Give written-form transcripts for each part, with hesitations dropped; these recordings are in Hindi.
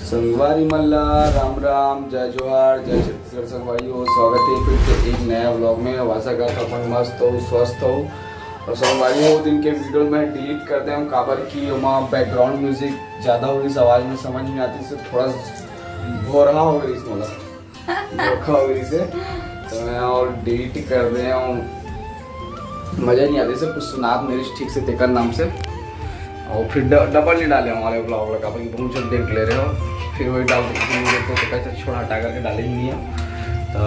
संगवारी मल्ला राम राम, जय जोहार, जय छत्तीसगढ़ संगवारी। स्वागत है फिर से एक नया व्लॉग में। आशा करता हूँ अपन मस्त हो, स्वस्थ हो। और संगवारी हो दिन के वीडियो में डिलीट करते हैं काबर की वहाँ बैकग्राउंड म्यूजिक ज़्यादा हो गई, आवाज़ में समझ नहीं आती, से थोड़ा भोरहा हो गई धोखा हो गई से, तो मैं और डिलीट कर रहे हूँ। मज़ा नहीं आती से कुछ सुनात मेरी ठीक से तेकर नाम से, और फिर डबल नहीं डाले हमारे ब्लॉग लगा पर बहुत जल्द देख ले रहे हो, फिर वही डाल देते तो कैसे छोड़ा हटा करके डाले ही नहीं है। तो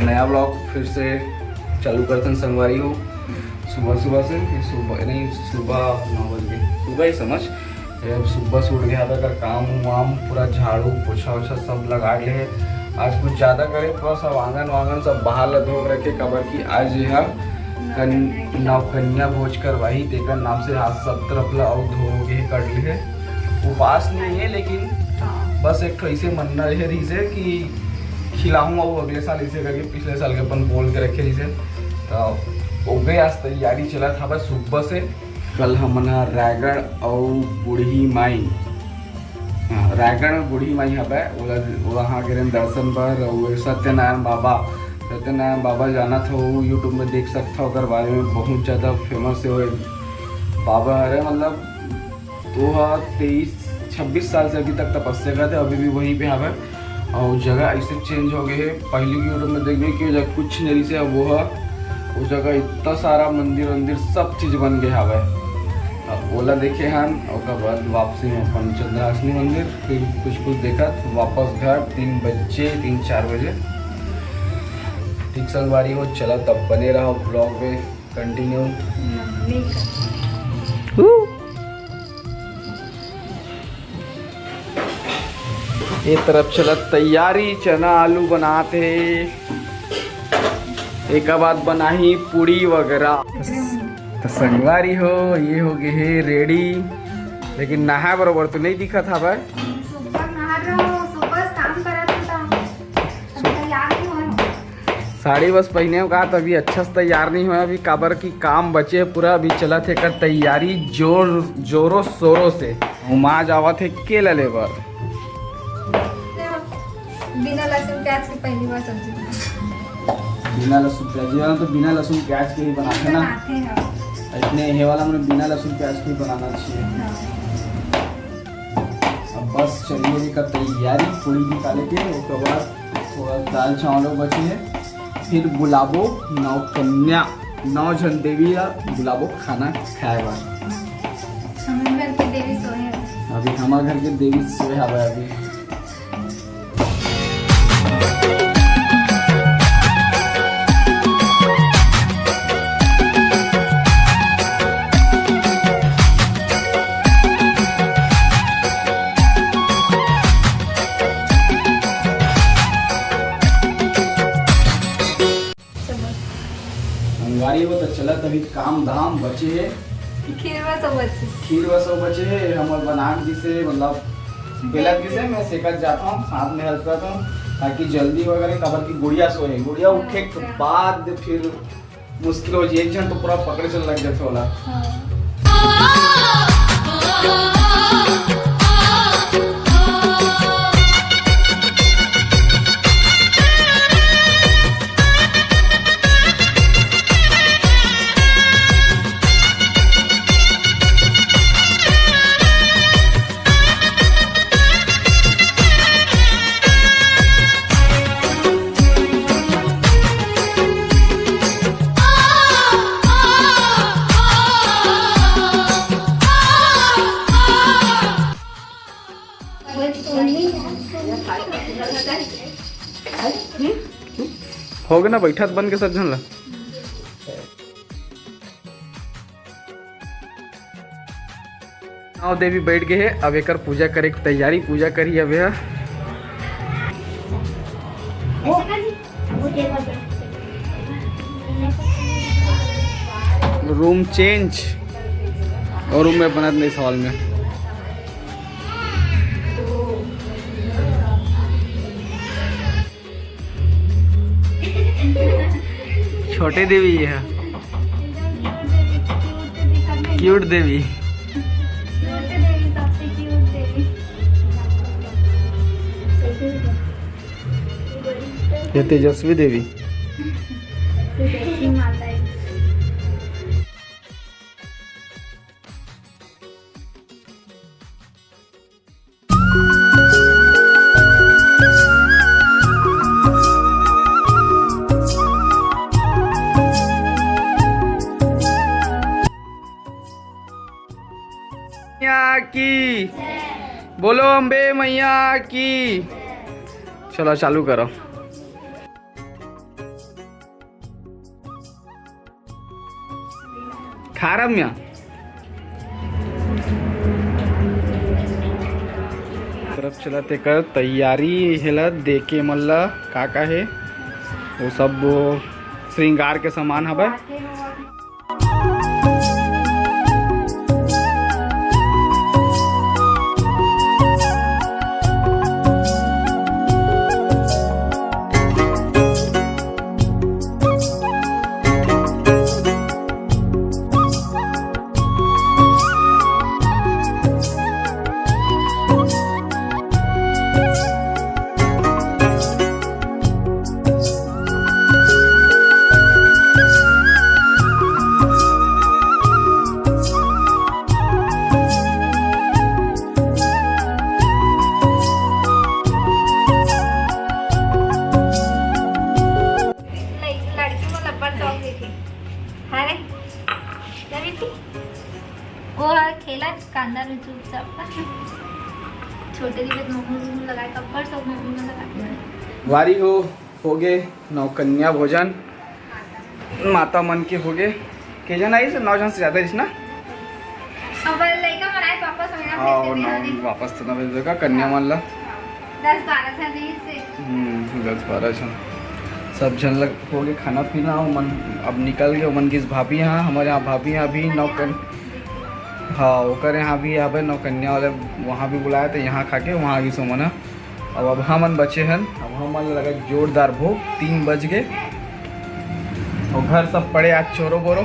नया ब्लॉग फिर से चालू करते हैं संगवारी हो। सुबह से सुबह नहीं, सुबह 9 बजे सुबह ही समझ, सुबह से उठ गया था कर काम वाम पूरा झाड़ू पोछा वोछा सब लगा ले। आज कुछ ज़्यादा करे, थोड़ा सा वांगन सब बाहर धो रखे कबर की। आज यह नौकन्या भोज करवाही तेकर नाम से हाथ सब तरफ ला और धो के कर लिए। उपास नहीं है लेकिन बस एक ऐसे मन्ना रहे रही से कि खिलाऊँ और अगले साल इसे करके पिछले साल के अपन बोल के रखे रही से। तो हो गए, आज तैयारी चला था बस सुबह से। कल हमने रायगढ़ और बूढ़ी माई, रायगढ़ में बूढ़ी माई हबे वहाँ गिरे दर्शन पर। सत्यनारायण बाबा जाना था, वो यूट्यूब में देख सकता हो, अगर बारे में बहुत ज़्यादा फेमस है वो बाबा। अरे मतलब 23-26 साल से अभी तक तपस्या करते, अभी भी वहीं पे हवे। और जगह ऐसे चेंज हो गए है, पहले की यूट्यूब में देखने की जगह कुछ नहीं से, अब वो जगह इतना सारा मंदिर सब चीज़ बन गया हवे। ओला देखे हम, और बाद वापसी में अपन चंद्रहासिनी मंदिर, फिर कुछ देखा तो वापस घर 3-4 बजे। ठीक संगवारी हो, चला तब बने रहो ब्लॉग में कंटिन्यू। ये तरफ चला तैयारी, चना आलू बनाते, एक बाद बना ही पूड़ी वगैरह। तो संगवारी हो ये हो गए है रेडी, लेकिन नहा बरोबर तो नहीं दिखा था भाई। साड़ी बस पहने का तभी अच्छा से तैयार नहीं हुआ, अभी काबर की काम बचे पूरा। अभी चला थे कर तैयारी जोरों शोरों से। हुमा जावा थे केला लेबर बिना लहसुन प्याज की पहली बार सब्जी बिना लहसुन प्याज, तो बिना लहसुन प्याज के ही बनाते ना। इतने ये वाला मैंने बिना लहसुन प्याज के ही बनाना चाहिए। अब बस चलिए का तैयारी, पूरी निकाले के उसके बाद थोड़ा दाल चावल बचे है, फिर बुलाबो नौकन्या 9 जन देवी बुलाबो खाना खाएगा। अभी हमारे घर के देवी सोए हवा अभी। संगवारी हो तो चला तभी काम धाम बचे है, खीर व सब बचे है। हम बना जिसे मतलब बेलक जिसे मैं सेकत जाता हूँ, साथ में हेल्प करता हूँ ताकि जल्दी वगैरह कबर की गुड़िया सोए। गुड़िया उठे के बाद फिर मुश्किल हो जाए, एक जन तो पूरा पकड़े चल लग जाते वाला। हो गया ना, बैठा बन के सब झन ला। आओ देवी बैठ गए है, अब एक पूजा करे की तैयारी, पूजा करी अब यह रूम चेंज और रूम में बनत नहीं सवाल में। छोटे देवी है, क्यूट देवी। ये तेजस्वी देवी। तेजस्वी माता है। मैया की बोलो, अम्बे मैया की। चलो चालू करो। खा रम्या तरफ चलाते कर तैयारी हेला देके मल्ला का है वो सब श्रृंगार के सामान हवे। खेला कांदा में चुपचाप छोटे दिवस मम्मी लगाए कपड़ सब मम्मी ने लगा। वारी हो गए नौकन्या भोजन माता मन के हो गए के जन आई से 9 जन से ज्यादा इस ना। अब लड़का बनाए वापस होना हाँ नौ वापस तो ना भेज देगा कन्या मान ला 10-12 जन से 10-12 जन सब जन लग हो गए खाना पीना। मन अब निकल गए मन की भाभी यहाँ हमारे यहाँ भाभी यहाँ भी नौकन हाँ ओकर यहाँ भी यहाँ नौकन्या वाले वहाँ भी बुलाया तो यहाँ खा के वहाँ भी सो मना। अब हमन बचे हैं अब हम लगा जोरदार भूख 3 बज गए और घर सब पड़े आज चोरो बोरो।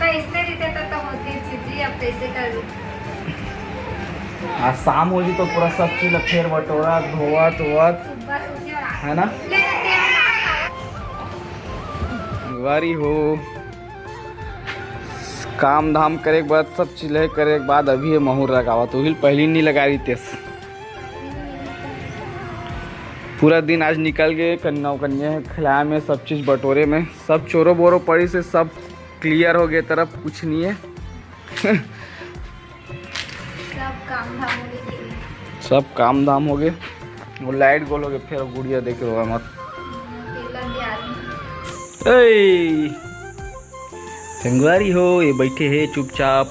पैसे देते तो होती चीज़ अब पैसे कर आज शाम हो जी तो पूरा सब चीज फेर बटोरा धोआ धोवत है ना। वारी हो काम धाम करे के बाद सब चीज करे के बाद अभी ये महूर लगावा तो हिल पहली नहीं लगा रही तेस। पूरा दिन आज निकल गए कन्या खिलाया में सब चीज बटोरे में सब चोरो बोरो पड़ी से सब क्लियर हो गए तरफ कुछ नहीं है। सब काम धाम हो गए वो लाइट गोल हो गए फिर गुड़िया देख रो मत। संगवारी हो ये बैठे है चुपचाप।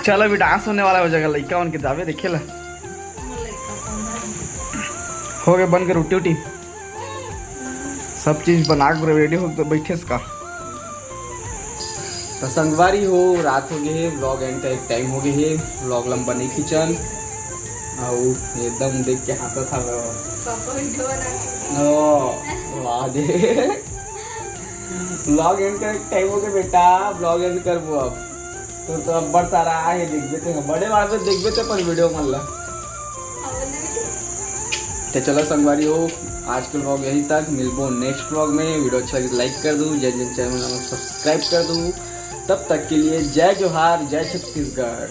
चलो अभी डांस होने वाला हो जगह लड़का उनके जावे देखे ला हो गए बन के रोटी वोटी सब चीज बना के रेडी हो तो बैठे इसका तो संगवारी हो रात हो गई है व्लॉग एंड का एक टाइम हो गई है। व्लॉग लंबा नहीं खींचन और एकदम देख के हंसा था वाह दे व्लॉग एंड का एक टाइम हो गया बेटा व्लॉग एंड कर वो अब तो अब बड़ सारा है देख थे बड़े बार में देख थे पर वीडियो मन ला तो चलो संगवारी हो आज के व्लॉग यहीं तक मिलबो नेक्स्ट व्लॉग में। वीडियो अच्छा लगे लाइक कर दूँ जय जय चैनल सब्सक्राइब कर दूँ। तब तक के लिए जय जोहार जय छत्तीसगढ़।